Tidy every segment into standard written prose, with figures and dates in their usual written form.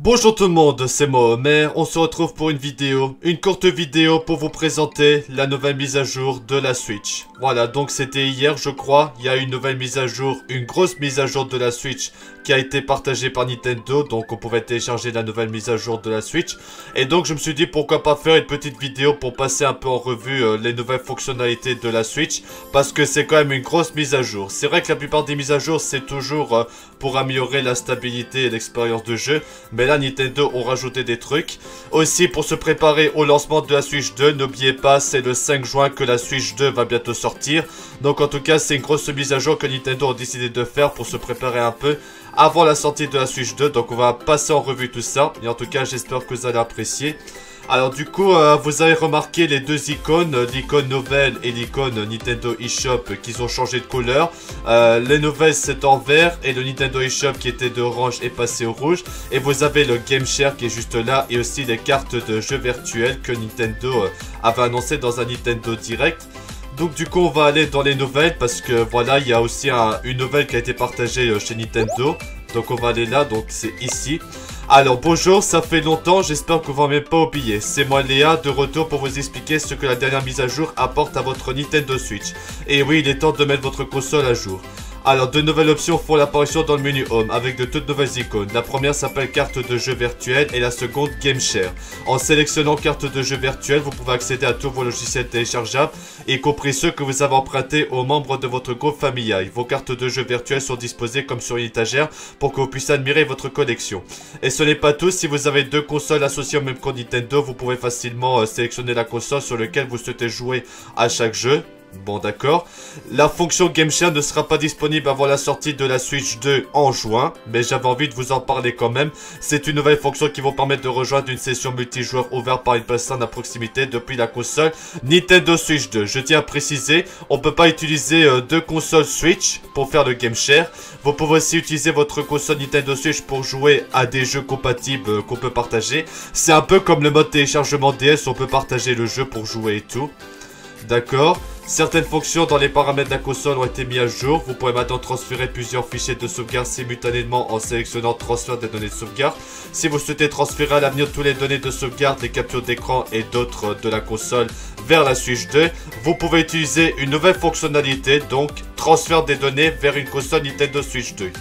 Bonjour tout le monde, c'est moi Homer, on se retrouve pour une courte vidéo pour vous présenter la nouvelle mise à jour de la Switch. Voilà, donc c'était hier je crois, il y a une nouvelle mise à jour, une grosse mise à jour de la Switch qui a été partagée par Nintendo, donc on pouvait télécharger la nouvelle mise à jour de la Switch. Et donc je me suis dit pourquoi pas faire une petite vidéo pour passer un peu en revue les nouvelles fonctionnalités de la Switch, parce que c'est quand même une grosse mise à jour. C'est vrai que la plupart des mises à jour c'est toujours pour améliorer la stabilité et l'expérience de jeu, mais là Nintendo ont rajouté des trucs. Aussi pour se préparer au lancement de la Switch 2, n'oubliez pas c'est le 5 juin que la Switch 2 va bientôt sortir. Donc en tout cas c'est une grosse mise à jour que Nintendo a décidé de faire pour se préparer un peu avant la sortie de la Switch 2. Donc on va passer en revue tout ça, et en tout cas j'espère que vous allez apprécier. Alors du coup, vous avez remarqué les deux icônes, l'icône nouvelle et l'icône Nintendo eShop qui ont changé de couleur. Les nouvelles c'est en vert et le Nintendo eShop qui était d'orange est passé au rouge. Et vous avez le Game Share qui est juste là et aussi les cartes de jeux virtuels que Nintendo avait annoncé dans un Nintendo Direct. Donc du coup on va aller dans les nouvelles parce que voilà il y a aussi une nouvelle qui a été partagée chez Nintendo. Donc on va aller là, donc c'est ici. Alors bonjour, ça fait longtemps, j'espère que vous ne m'avez pas oublié. C'est moi Léa, de retour pour vous expliquer ce que la dernière mise à jour apporte à votre Nintendo Switch. Et oui, il est temps de mettre votre console à jour. Alors, de nouvelles options font l'apparition dans le menu Home avec de toutes nouvelles icônes. La première s'appelle carte de jeu virtuelle et la seconde Game Share. En sélectionnant carte de jeu virtuelle, vous pouvez accéder à tous vos logiciels téléchargeables, y compris ceux que vous avez empruntés aux membres de votre groupe familial. Vos cartes de jeu virtuelles sont disposées comme sur une étagère pour que vous puissiez admirer votre collection. Et ce n'est pas tout, si vous avez deux consoles associées au même compte Nintendo, vous pouvez facilement sélectionner la console sur laquelle vous souhaitez jouer à chaque jeu. Bon d'accord, la fonction Game Share ne sera pas disponible avant la sortie de la Switch 2 en juin, mais j'avais envie de vous en parler quand même. C'est une nouvelle fonction qui vous permet de rejoindre une session multijoueur ouverte par une personne à proximité depuis la console Nintendo Switch 2. Je tiens à préciser, on ne peut pas utiliser deux consoles Switch pour faire le Game Share. Vous pouvez aussi utiliser votre console Nintendo Switch pour jouer à des jeux compatibles qu'on peut partager. C'est un peu comme le mode téléchargement DS, on peut partager le jeu pour jouer et tout. D'accord. Certaines fonctions dans les paramètres de la console ont été mises à jour. Vous pouvez maintenant transférer plusieurs fichiers de sauvegarde simultanément en sélectionnant transfert des données de sauvegarde. Si vous souhaitez transférer à l'avenir toutes les données de sauvegarde, les captures d'écran et d'autres de la console vers la Switch 2, vous pouvez utiliser une nouvelle fonctionnalité, donc transfert des données vers une console Nintendo Switch 2.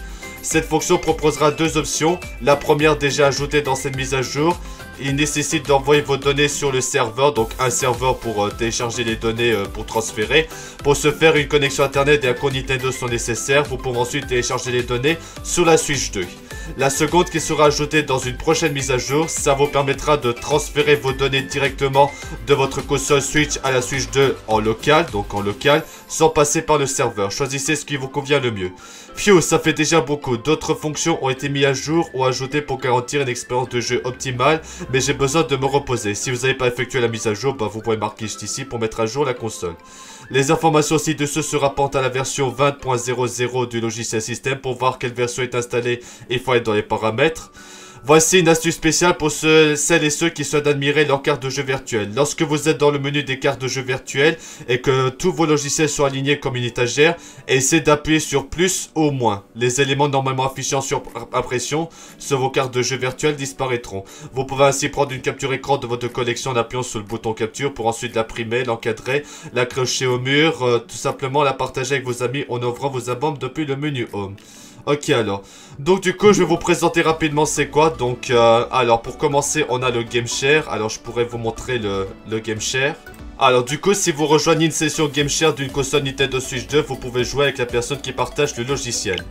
Cette fonction proposera deux options. La première déjà ajoutée dans cette mise à jour. Il nécessite d'envoyer vos données sur le serveur, donc un serveur pour télécharger les données pour transférer. Pour ce faire, une connexion internet et un compte Nintendo sont nécessaires. Vous pouvez ensuite télécharger les données sur la Switch 2. La seconde qui sera ajoutée dans une prochaine mise à jour, ça vous permettra de transférer vos données directement de votre console Switch à la Switch 2 en local, sans passer par le serveur. Choisissez ce qui vous convient le mieux. Phew, ça fait déjà beaucoup. D'autres fonctions ont été mises à jour ou ajoutées pour garantir une expérience de jeu optimale, mais j'ai besoin de me reposer. Si vous n'avez pas effectué la mise à jour, vous pouvez marquer juste ici pour mettre à jour la console. Les informations ci-dessous se rapportent à la version 20.00 du logiciel système. Pour voir quelle version est installée, il faut être dans les paramètres. Voici une astuce spéciale pour celles et ceux qui souhaitent admirer leur carte de jeu virtuelle. Lorsque vous êtes dans le menu des cartes de jeu virtuelles et que tous vos logiciels sont alignés comme une étagère, essayez d'appuyer sur plus ou moins. Les éléments normalement affichés en surimpression sur vos cartes de jeu virtuelles disparaîtront. Vous pouvez ainsi prendre une capture écran de votre collection en appuyant sur le bouton capture pour ensuite l'imprimer, l'encadrer, l'accrocher au mur, tout simplement la partager avec vos amis en ouvrant vos albums depuis le menu Home. Ok alors, donc du coup je vais vous présenter rapidement c'est quoi. Donc alors pour commencer on a le Game Share. Alors je pourrais vous montrer le Game Share. Alors du coup si vous rejoignez une session Game Share d'une console Nintendo Switch 2, vous pouvez jouer avec la personne qui partage le logiciel.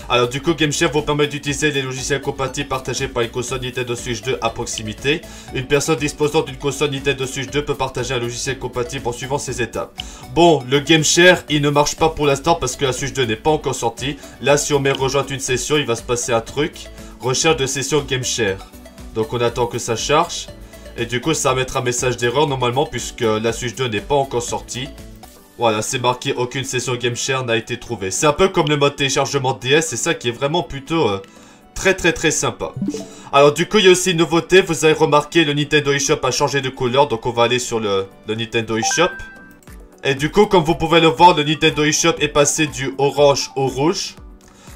Alors du coup Game Share vous permet d'utiliser les logiciels compatibles partagés par une console Nintendo Switch 2 à proximité. Une personne disposant d'une console Nintendo Switch 2 peut partager un logiciel compatible en suivant ces étapes. Bon, le Game Share il ne marche pas pour l'instant parce que la Switch 2 n'est pas encore sortie. Là si on met rejoindre une session, il va se passer un truc. Recherche de session Game Share. Donc on attend que ça charge. Et du coup ça va mettre un message d'erreur normalement puisque la Switch 2 n'est pas encore sortie. Voilà, c'est marqué aucune session Game Share n'a été trouvée. C'est un peu comme le mode téléchargement DS, c'est ça qui est vraiment plutôt très sympa. Alors du coup il y a aussi une nouveauté, vous avez remarqué le Nintendo eShop a changé de couleur, donc on va aller sur le Nintendo eShop. Et du coup comme vous pouvez le voir, le Nintendo eShop est passé du orange au rouge.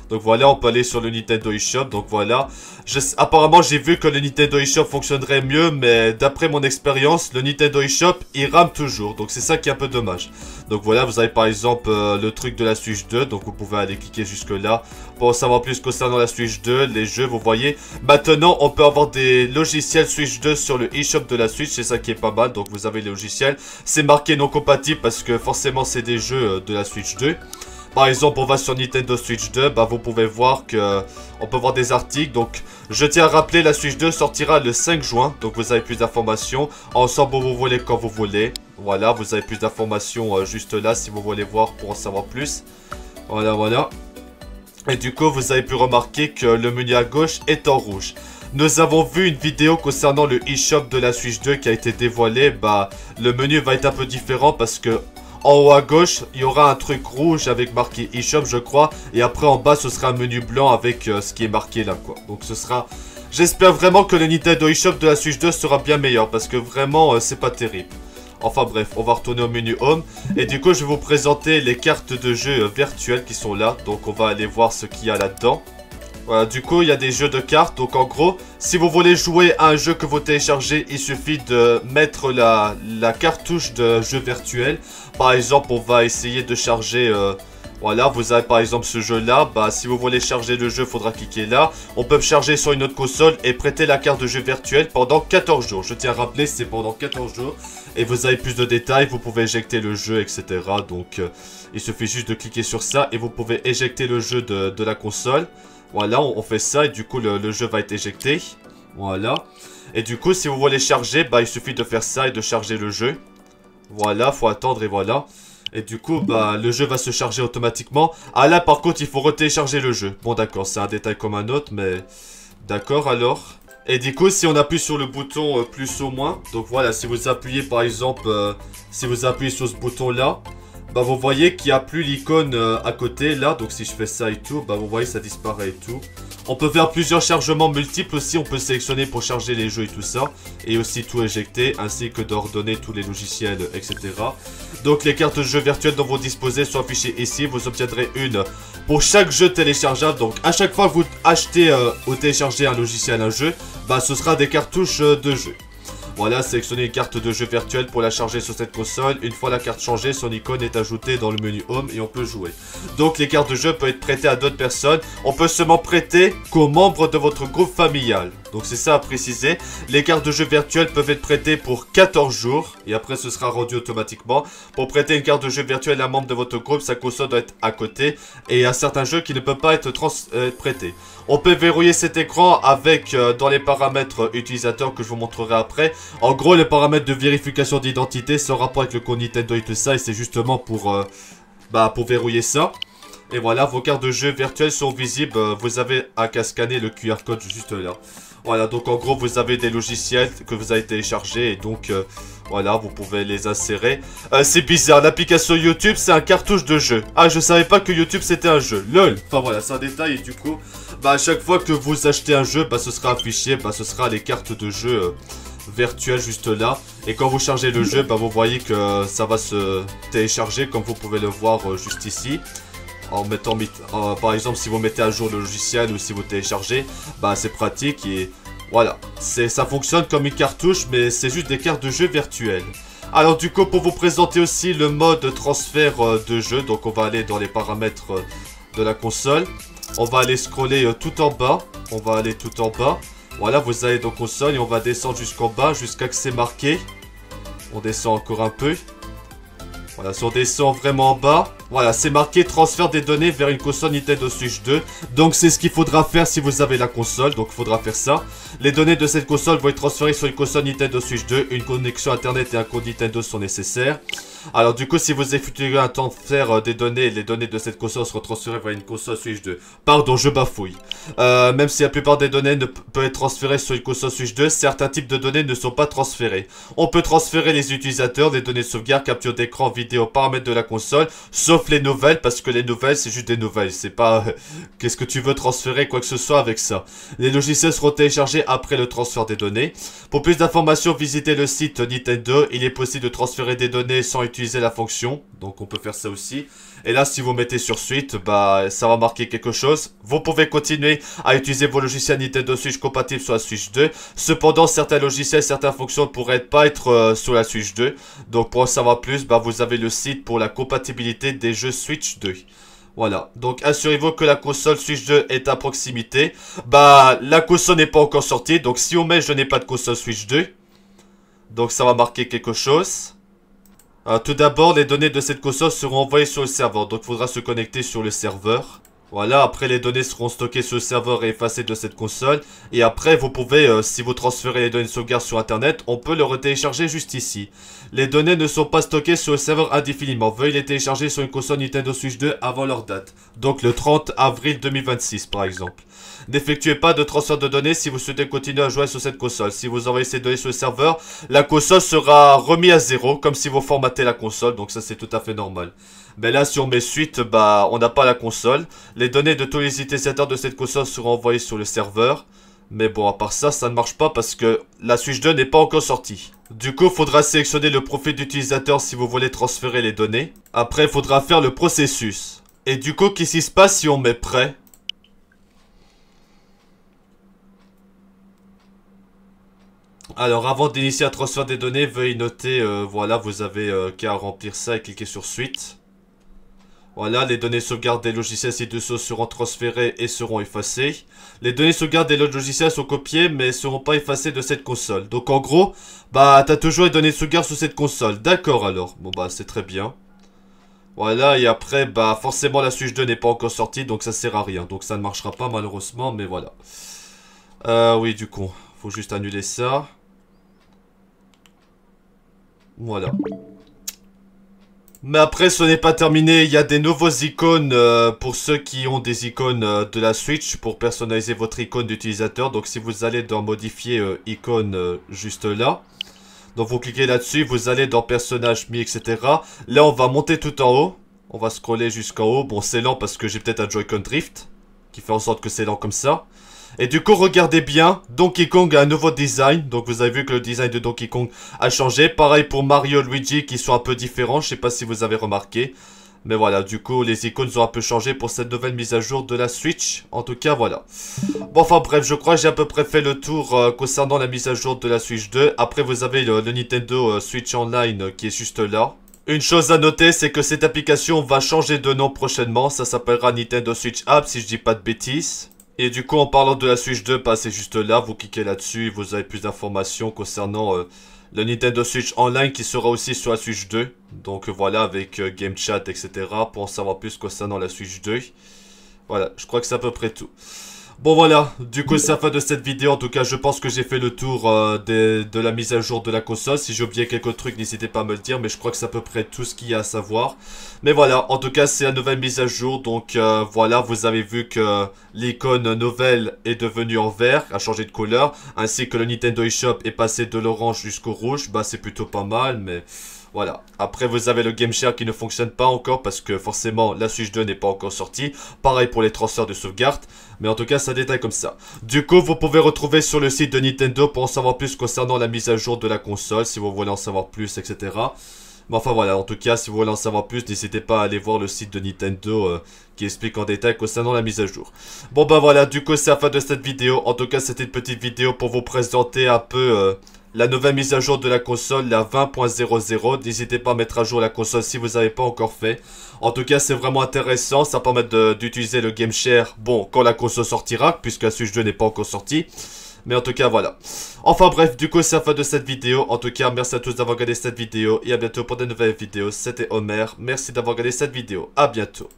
Donc voilà, on peut aller sur le Nintendo eShop. Donc voilà, apparemment j'ai vu que le Nintendo eShop fonctionnerait mieux, mais d'après mon expérience, le Nintendo eShop il rame toujours. Donc c'est ça qui est un peu dommage. Donc voilà, vous avez par exemple le truc de la Switch 2. Donc vous pouvez aller cliquer jusque là pour en savoir plus concernant la Switch 2, les jeux, vous voyez. Maintenant, on peut avoir des logiciels Switch 2 sur le eShop de la Switch, c'est ça qui est pas mal. Donc vous avez les logiciels, c'est marqué non compatible parce que forcément c'est des jeux de la Switch 2. Par exemple, on va sur Nintendo Switch 2, bah vous pouvez voir que on peut voir des articles. Donc, je tiens à rappeler, la Switch 2 sortira le 5 juin. Donc, vous avez plus d'informations. Ensemble, vous voulez quand vous voulez. Voilà, vous avez plus d'informations juste là si vous voulez voir pour en savoir plus. Voilà, voilà. Et du coup, vous avez pu remarquer que le menu à gauche est en rouge. Nous avons vu une vidéo concernant le eShop de la Switch 2 qui a été dévoilée. Bah, le menu va être un peu différent parce que en haut à gauche, il y aura un truc rouge avec marqué eShop, je crois. Et après, en bas, ce sera un menu blanc avec ce qui est marqué là, quoi. Donc, ce sera... J'espère vraiment que le Nintendo eShop de la Switch 2 sera bien meilleur. Parce que vraiment, c'est pas terrible. Enfin bref, on va retourner au menu Home. Et du coup, je vais vous présenter les cartes de jeu virtuelles qui sont là. Donc, on va aller voir ce qu'il y a là-dedans. Voilà, du coup, il y a des jeux de cartes. Donc, en gros, si vous voulez jouer à un jeu que vous téléchargez, il suffit de mettre la cartouche de jeu virtuel. Par exemple, on va essayer de charger... voilà, vous avez par exemple ce jeu-là. Bah, si vous voulez charger le jeu, il faudra cliquer là. On peut charger sur une autre console et prêter la carte de jeu virtuelle pendant 14 jours. Je tiens à rappeler, c'est pendant 14 jours. Et vous avez plus de détails, vous pouvez éjecter le jeu, etc. Donc, il suffit juste de cliquer sur ça et vous pouvez éjecter le jeu de la console. Voilà, on fait ça et du coup le jeu va être éjecté. Voilà. Et du coup, si vous voulez charger, bah il suffit de faire ça et de charger le jeu. Voilà, faut attendre et voilà. Et du coup, bah le jeu va se charger automatiquement. Ah là, par contre, il faut retélécharger le jeu. Bon, d'accord, c'est un détail comme un autre, mais... D'accord, alors. Et du coup, si on appuie sur le bouton plus ou moins, donc voilà, si vous appuyez par exemple, si vous appuyez sur ce bouton-là, bah vous voyez qu'il n'y a plus l'icône à côté là. Donc si je fais ça et tout, bah vous voyez ça disparaît et tout. On peut faire plusieurs chargements multiples aussi. On peut sélectionner pour charger les jeux et tout ça. Et aussi tout éjecter, ainsi que d'ordonner tous les logiciels, etc. Donc les cartes de jeu virtuelles dont vous disposez sont affichées ici. Vous obtiendrez une pour chaque jeu téléchargeable. Donc à chaque fois que vous achetez ou téléchargez un logiciel, un jeu, bah ce sera des cartouches de jeu. Voilà, sélectionnez une carte de jeu virtuelle pour la charger sur cette console. Une fois la carte changée, son icône est ajoutée dans le menu Home et on peut jouer. Donc les cartes de jeu peuvent être prêtées à d'autres personnes. On peut seulement prêter qu'aux membres de votre groupe familial. Donc c'est ça à préciser. Les cartes de jeu virtuelles peuvent être prêtées pour 14 jours. Et après ce sera rendu automatiquement. Pour prêter une carte de jeu virtuelle à un membre de votre groupe, sa console doit être à côté. Et il y a certains jeux qui ne peuvent pas être prêtés. On peut verrouiller cet écran avec dans les paramètres utilisateurs que je vous montrerai après. En gros, les paramètres de vérification d'identité sont en rapport avec le compte Nintendo et tout ça. Et c'est justement pour verrouiller ça. Et voilà, vos cartes de jeu virtuelles sont visibles. Vous avez qu'à scanner le QR code juste là. Voilà, donc en gros, vous avez des logiciels que vous avez téléchargés. Et donc, voilà, vous pouvez les insérer. C'est bizarre, l'application YouTube, c'est un cartouche de jeu. Ah, je savais pas que YouTube, c'était un jeu. LOL. Enfin voilà, c'est un détail. Et du coup, bah à chaque fois que vous achetez un jeu, bah ce sera affiché. Bah ce sera les cartes de jeu virtuelles juste là. Et quand vous chargez le jeu, bah vous voyez que ça va se télécharger comme vous pouvez le voir juste ici. En mettant, par exemple, si vous mettez à jour le logiciel ou si vous téléchargez, bah c'est pratique et voilà. Ça fonctionne comme une cartouche, mais c'est juste des cartes de jeu virtuelles. Alors du coup, pour vous présenter aussi le mode transfert de jeu, donc on va aller dans les paramètres de la console. On va aller scroller tout en bas. On va aller tout en bas. Voilà, vous allez dans console et on va descendre jusqu'en bas, jusqu'à que c'est marqué. On descend encore un peu. Voilà, si on descend vraiment en bas, voilà, c'est marqué transfert des données vers une console Nintendo Switch 2. Donc c'est ce qu'il faudra faire si vous avez la console, donc il faudra faire ça. Les données de cette console vont être transférées sur une console Nintendo Switch 2. Une connexion internet et un compte Nintendo sont nécessaires. Alors du coup, si vous effectuez un transfert des données, les données de cette console seront transférées vers une console Switch 2. Pardon, je bafouille. Même si la plupart des données ne peuvent être transférées sur une console Switch 2, certains types de données ne sont pas transférés. On peut transférer les utilisateurs, les données de sauvegarde, capture d'écran, vidéo, paramètres de la console, sauf les nouvelles, parce que les nouvelles, c'est juste des nouvelles. C'est pas qu'est-ce que tu veux transférer, quoi que ce soit avec ça. Les logiciels seront téléchargés après le transfert des données. Pour plus d'informations, visitez le site Nintendo. Il est possible de transférer des données sans utiliser utiliser la fonction. Donc on peut faire ça aussi. Et là, si vous mettez sur suite, bah ça va marquer quelque chose. Vous pouvez continuer à utiliser vos logiciels Nintendo Switch compatibles sur la Switch 2. Cependant, certains logiciels, certaines fonctions pourraient pas être sur la Switch 2. Donc pour en savoir plus, bah vous avez le site pour la compatibilité des jeux Switch 2. Voilà, donc assurez-vous que la console Switch 2 est à proximité. Bah, la console n'est pas encore sortie, donc si on met je n'ai pas de console Switch 2, donc ça va marquer quelque chose. Tout d'abord, les données de cette console seront envoyées sur le serveur, donc il faudra se connecter sur le serveur. Voilà, après les données seront stockées sur le serveur et effacées de cette console. Et après, vous pouvez, si vous transférez les données de sauvegarde sur internet, on peut le retélécharger juste ici. Les données ne sont pas stockées sur le serveur indéfiniment. Veuillez les télécharger sur une console Nintendo Switch 2 avant leur date. Donc le 30 avril 2026 par exemple. N'effectuez pas de transfert de données si vous souhaitez continuer à jouer sur cette console. Si vous envoyez ces données sur le serveur, la console sera remise à zéro, comme si vous formatez la console. Donc ça c'est tout à fait normal. Mais là, si on met suite, bah, on n'a pas la console. Les données de tous les utilisateurs de cette console seront envoyées sur le serveur. Mais bon, à part ça, ça ne marche pas parce que la Switch 2 n'est pas encore sortie. Du coup, il faudra sélectionner le profil d'utilisateur si vous voulez transférer les données. Après, il faudra faire le processus. Et du coup, qu'est-ce qui se passe si on met prêt? Alors, avant d'initier un transfert des données, veuillez noter, voilà, vous avez qu'à remplir ça et cliquer sur suite. Voilà, les données sauvegarde des logiciels ci-dessous seront transférées et seront effacées. Les données sauvegarde des autres logiciels sont copiées mais ne seront pas effacées de cette console. Donc en gros, bah t'as toujours les données de sauvegarde sur cette console. D'accord alors. Bon bah c'est très bien. Voilà, et après, bah forcément la Switch 2 n'est pas encore sortie, donc ça sert à rien. Donc ça ne marchera pas malheureusement, mais voilà. Oui du coup, faut juste annuler ça. Voilà. Mais après, ce n'est pas terminé. Il y a des nouveaux icônes pour ceux qui ont des icônes de la Switch pour personnaliser votre icône d'utilisateur. Donc, si vous allez dans modifier icône juste là. Donc, vous cliquez là-dessus. Vous allez dans personnage mis, etc. Là, on va monter tout en haut. On va scroller jusqu'en haut. Bon, c'est lent parce que j'ai peut-être un Joy-Con Drift qui fait en sorte que c'est lent comme ça. Et du coup, regardez bien, Donkey Kong a un nouveau design. Donc vous avez vu que le design de Donkey Kong a changé. Pareil pour Mario et Luigi qui sont un peu différents. Je sais pas si vous avez remarqué. Mais voilà, du coup, les icônes ont un peu changé pour cette nouvelle mise à jour de la Switch. En tout cas, voilà. Bon, enfin bref, je crois que j'ai à peu près fait le tour concernant la mise à jour de la Switch 2. Après, vous avez le Nintendo Switch Online qui est juste là. Une chose à noter, c'est que cette application va changer de nom prochainement. Ça s'appellera Nintendo Switch App, si je dis pas de bêtises. Et du coup, en parlant de la Switch 2, bah, c'est juste là, vous cliquez là-dessus, vous avez plus d'informations concernant le Nintendo Switch Online qui sera aussi sur la Switch 2. Donc voilà, avec Game Chat, etc. pour en savoir plus concernant la Switch 2. Voilà, je crois que c'est à peu près tout. Bon voilà, du coup c'est la fin de cette vidéo. En tout cas, je pense que j'ai fait le tour de la mise à jour de la console. Si j'ai oublié quelques trucs, n'hésitez pas à me le dire. Mais je crois que c'est à peu près tout ce qu'il y a à savoir. Mais voilà, en tout cas c'est la nouvelle mise à jour. Donc voilà, vous avez vu que l'icône nouvelle est devenue en vert, a changé de couleur. Ainsi que le Nintendo eShop est passé de l'orange jusqu'au rouge. Bah c'est plutôt pas mal, mais... Voilà, après vous avez le Game Share qui ne fonctionne pas encore parce que forcément la Switch 2 n'est pas encore sortie. Pareil pour les transferts de sauvegarde, mais en tout cas ça détaille comme ça. Du coup vous pouvez retrouver sur le site de Nintendo pour en savoir plus concernant la mise à jour de la console si vous voulez en savoir plus, etc. Mais enfin voilà, en tout cas si vous voulez en savoir plus, n'hésitez pas à aller voir le site de Nintendo qui explique en détail concernant la mise à jour. Bon bah voilà, du coup c'est la fin de cette vidéo. En tout cas c'était une petite vidéo pour vous présenter un peu... la nouvelle mise à jour de la console, la 20.00. N'hésitez pas à mettre à jour la console si vous n'avez pas encore fait. En tout cas, c'est vraiment intéressant. Ça permet d'utiliser le Game Share, bon, quand la console sortira, puisque la Switch 2 n'est pas encore sortie. Mais en tout cas, voilà. Enfin bref, du coup, c'est la fin de cette vidéo. En tout cas, merci à tous d'avoir regardé cette vidéo. Et à bientôt pour de nouvelles vidéos. C'était Homer. Merci d'avoir regardé cette vidéo. À bientôt.